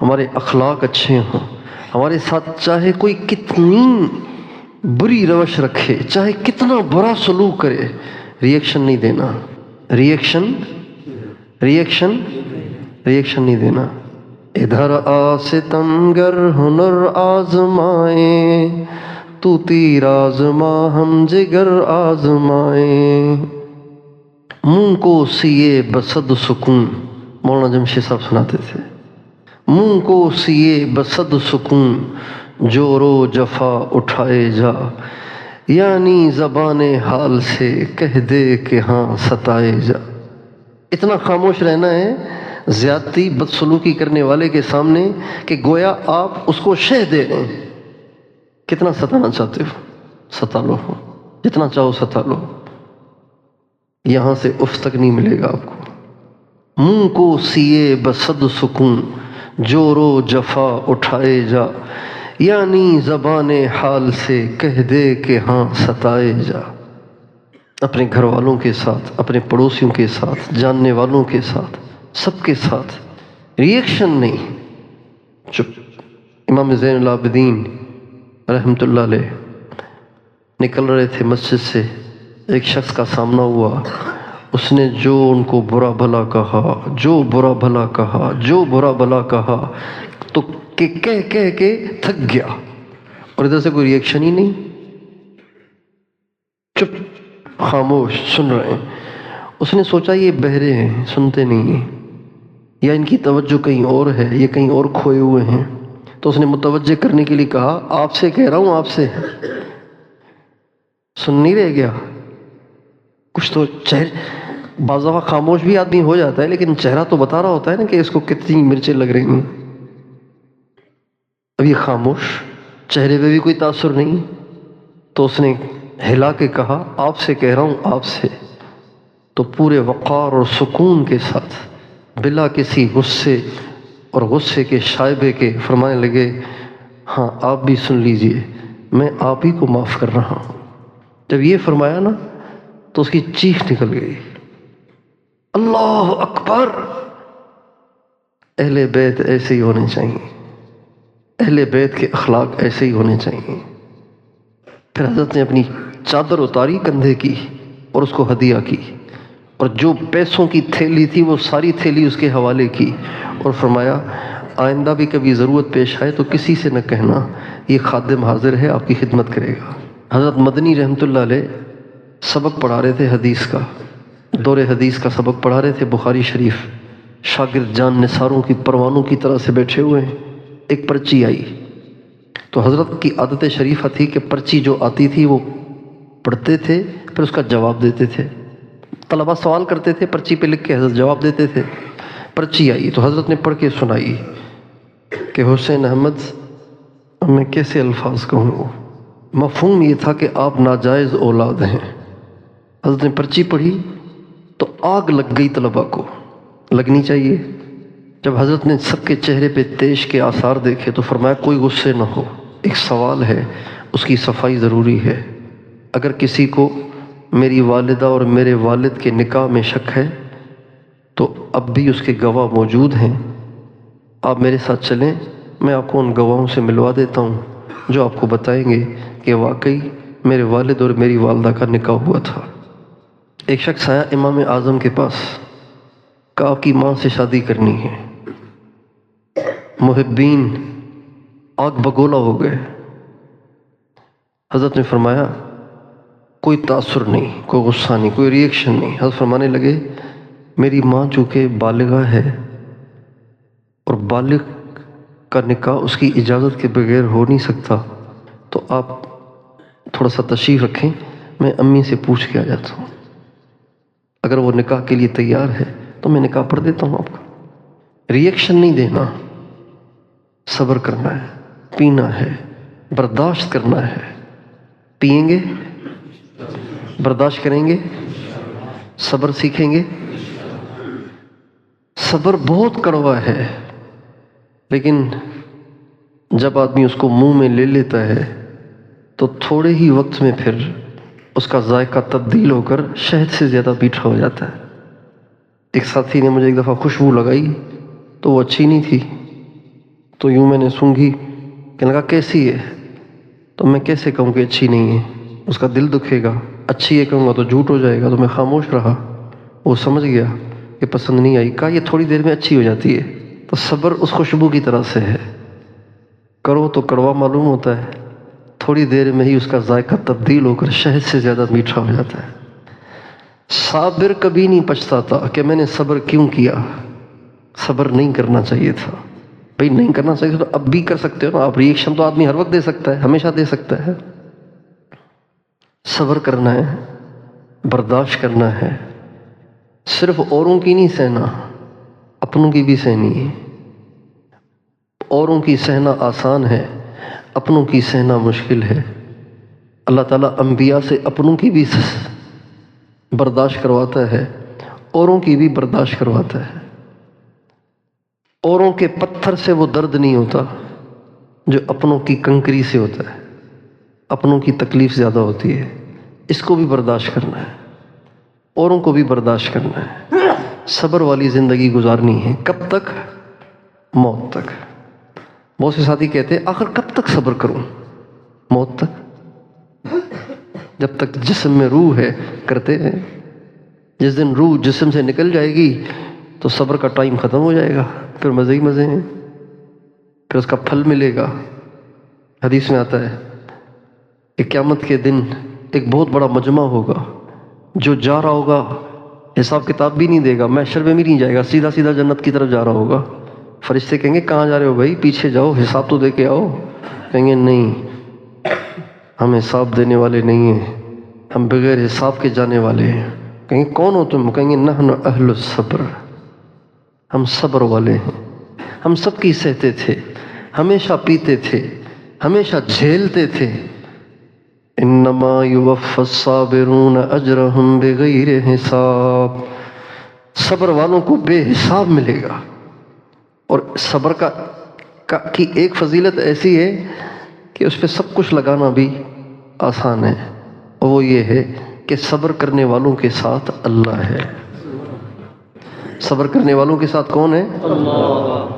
ہمارے اخلاق اچھے ہوں، ہمارے ساتھ چاہے کوئی کتنی بری روش رکھے، چاہے کتنا برا سلوک کرے، ریئیکشن نہیں دینا، ریئیکشن ریئیکشن ریئیکشن نہیں دینا۔ ادھر آ ستمگر ہنر آزمائیں، تو تیر آزما ہم جگر آزمائیں، منہ کو سیے بصد سکون، مولانا جمشید صاحب سناتے تھے، منہ کو سیے بصد سکون، جور و جفا اٹھائے جا، یعنی زبان حال سے کہہ دے کہ ہاں ستائے جا۔ اتنا خاموش رہنا ہے زیادتی بدسلوکی کرنے والے کے سامنے کہ گویا آپ اس کو شہ دے رہے ہیں۔ کتنا ستانا چاہتے ہو ستا لو، جتنا چاہو ستا لو، یہاں سے اف تک نہیں ملے گا آپ کو۔ منہ کو سیے بصد سکون، جور و جفا اٹھائے جا، یعنی زبان حال سے کہہ دے کہ ہاں ستائے جا۔ اپنے گھر والوں کے ساتھ، اپنے پڑوسیوں کے ساتھ، جاننے والوں کے ساتھ، سب کے ساتھ ریئیکشن نہیں، چپ۔ امام زین العابدین رحمۃ اللہ علیہ نکل رہے تھے مسجد سے، ایک شخص کا سامنا ہوا، اس نے جو ان کو برا بھلا کہا، جو برا بھلا کہا، جو برا بھلا کہا، تو کہہ کے تھک گیا، اور ادھر سے کوئی ریئیکشن ہی نہیں، چپ، خاموش سن رہے ہیں۔ اس نے سوچا یہ بہرے ہیں، سنتے نہیں ہیں، یا ان کی توجہ کہیں اور ہے، یہ کہیں اور کھوئے ہوئے ہیں۔ تو اس نے متوجہ کرنے کے لیے کہا، آپ سے کہہ رہا ہوں، آپ سے سن نہیں رہ گیا کچھ تو چہرے، بعض دفعہ خاموش بھی آدمی ہو جاتا ہے لیکن چہرہ تو بتا رہا ہوتا ہے نا کہ اس کو کتنی مرچیں لگ رہی ہیں۔ اب یہ خاموش، چہرے پہ بھی کوئی تاثر نہیں، تو اس نے ہلا کے کہا، آپ سے کہہ رہا ہوں، آپ سے۔ تو پورے وقار اور سکون کے ساتھ، بلا کسی غصے اور غصے کے شائبے کے فرمانے لگے، ہاں آپ بھی سن لیجئے، میں آپ ہی کو معاف کر رہا ہوں۔ جب یہ فرمایا نا تو اس کی چیخ نکل گئی، اللہ اکبر! اہل بیت ایسے ہی ہونے چاہیے، اہل بیت کے اخلاق ایسے ہی ہونے چاہیے۔ پھر حضرت نے اپنی چادر اتاری کندھے کی اور اس کو ہدیہ کی، اور جو پیسوں کی تھیلی تھی وہ ساری تھیلی اس کے حوالے کی، اور فرمایا آئندہ بھی کبھی ضرورت پیش آئے تو کسی سے نہ کہنا، یہ خادم حاضر ہے، آپ کی خدمت کرے گا۔ حضرت مدنی رحمۃ اللہ علیہ سبق پڑھا رہے تھے حدیث کا، دور حدیث کا سبق پڑھا رہے تھے بخاری شریف، شاگرد جان نثاروں کی پروانوں کی طرح سے بیٹھے ہوئے ہیں۔ ایک پرچی آئی تو حضرت کی عادت شریفہ تھی کہ پرچی جو آتی تھی وہ پڑھتے تھے، پھر اس کا جواب دیتے تھے۔ طلبہ سوال کرتے تھے، پرچی پہ لکھ کے حضرت جواب دیتے تھے۔ پرچی آئی تو حضرت نے پڑھ کے سنائی کہ حسین احمد، میں کیسے الفاظ کہوں، مفہوم یہ تھا کہ آپ ناجائز اولاد ہیں۔ حضرت نے پرچی پڑھی تو آگ لگ گئی طلبہ کو، لگنی چاہیے۔ جب حضرت نے سب کے چہرے پہ تیش کے آثار دیکھے تو فرمایا کوئی غصے نہ ہو، ایک سوال ہے، اس کی صفائی ضروری ہے۔ اگر کسی کو میری والدہ اور میرے والد کے نکاح میں شک ہے تو اب بھی اس کے گواہ موجود ہیں، آپ میرے ساتھ چلیں، میں آپ کو ان گواہوں سے ملوا دیتا ہوں جو آپ کو بتائیں گے کہ واقعی میرے والد اور میری والدہ کا نکاح ہوا تھا۔ ایک شخص آیا امام اعظم کے پاس، کہا آپ کی ماں سے شادی کرنی ہے۔ محبین آگ بگولا ہو گئے۔ حضرت نے فرمایا کوئی تاثر نہیں، کوئی غصہ نہیں، کوئی ریئیکشن نہیں۔ حضرت فرمانے لگے میری ماں چونکہ بالغہ ہے اور بالغ کا نکاح اس کی اجازت کے بغیر ہو نہیں سکتا، تو آپ تھوڑا سا تشریف رکھیں، میں امی سے پوچھ کے آ جاتا ہوں، اگر وہ نکاح کے لیے تیار ہے تو میں نکاح پڑھ دیتا ہوں آپ کا۔ ریئیکشن نہیں دینا، صبر کرنا ہے، پینا ہے، برداشت کرنا ہے۔ پئیں گے، برداشت کریں گے، صبر سیکھیں گے۔ صبر بہت کڑوا ہے، لیکن جب آدمی اس کو منہ میں لے لیتا ہے تو تھوڑے ہی وقت میں پھر اس کا ذائقہ تبدیل ہو کر شہد سے زیادہ میٹھا ہو جاتا ہے۔ ایک ساتھی نے مجھے ایک دفعہ خوشبو لگائی تو وہ اچھی نہیں تھی، تو یوں میں نے سونگھی، کہنے لگا کیسی ہے؟ تو میں کیسے کہوں کہ اچھی نہیں ہے، اس کا دل دکھے گا، اچھی ہے کہوں گا تو جھوٹ ہو جائے گا۔ تو میں خاموش رہا، وہ سمجھ گیا کہ پسند نہیں آئی، کہا یہ تھوڑی دیر میں اچھی ہو جاتی ہے۔ تو صبر اس خوشبو کی طرح سے ہے، کرو تو کڑوا معلوم ہوتا ہے، تھوڑی دیر میں ہی اس کا ذائقہ تبدیل ہو کر شہد سے زیادہ میٹھا ہو جاتا ہے۔ صابر کبھی نہیں پچھتاتا کہ میں نے صبر کیوں کیا، صبر نہیں کرنا چاہیے تھا۔ بھئی نہیں کرنا چاہیے تو اب بھی کر سکتے ہو نا، آپ ریئیکشن تو آدمی ہر وقت دے سکتا ہے، ہمیشہ دے سکتا ہے۔ صبر کرنا ہے، برداشت کرنا ہے، صرف اوروں کی نہیں سہنا، اپنوں کی بھی سہنی ہے۔ اوروں کی سہنا آسان ہے، اپنوں کی سہنا مشکل ہے۔ اللہ تعالیٰ انبیاء سے اپنوں کی بھی برداشت کرواتا ہے، اوروں کی بھی برداشت کرواتا ہے۔ اوروں کے پتھر سے وہ درد نہیں ہوتا جو اپنوں کی کنکری سے ہوتا ہے، اپنوں کی تکلیف زیادہ ہوتی ہے، اس کو بھی برداشت کرنا ہے، اوروں کو بھی برداشت کرنا ہے۔ صبر والی زندگی گزارنی ہے، کب تک؟ موت تک۔ بہت سے ساتھی کہتے ہیں آخر کب تک صبر کروں؟ موت تک، جب تک جسم میں روح ہے کرتے ہیں۔ جس دن روح جسم سے نکل جائے گی تو صبر کا ٹائم ختم ہو جائے گا، پھر مزے ہی مزے ہیں، پھر اس کا پھل ملے گا۔ حدیث میں آتا ہے کہ قیامت کے دن ایک بہت بڑا مجمع ہوگا، جو جا رہا ہوگا حساب کتاب بھی نہیں دے گا، محشر میں بھی نہیں جائے گا، سیدھا سیدھا جنت کی طرف جا رہا ہوگا۔ فرشتے کہیں گے کہاں جا رہے ہو بھائی؟ پیچھے جاؤ، حساب تو دے کے آؤ۔ کہیں گے نہیں، ہم حساب دینے والے نہیں ہیں، ہم بغیر حساب کے جانے والے ہیں۔ کہیں گے کون ہو تم؟ کہیں گے نحن اہل الصبر، ہم صبر والے ہیں، ہم سب کی سہتے تھے، ہمیشہ پیتے تھے، ہمیشہ جھیلتے تھے۔ انما یوفی الصابرون اجرہم بغیر حساب، صبر والوں کو بے حساب ملے گا۔ اور صبر کی ایک فضیلت ایسی ہے کہ اس پہ سب کچھ لگانا بھی آسان ہے، اور وہ یہ ہے کہ صبر کرنے والوں کے ساتھ اللہ ہے۔ صبر کرنے والوں کے ساتھ کون ہے؟ اللہ۔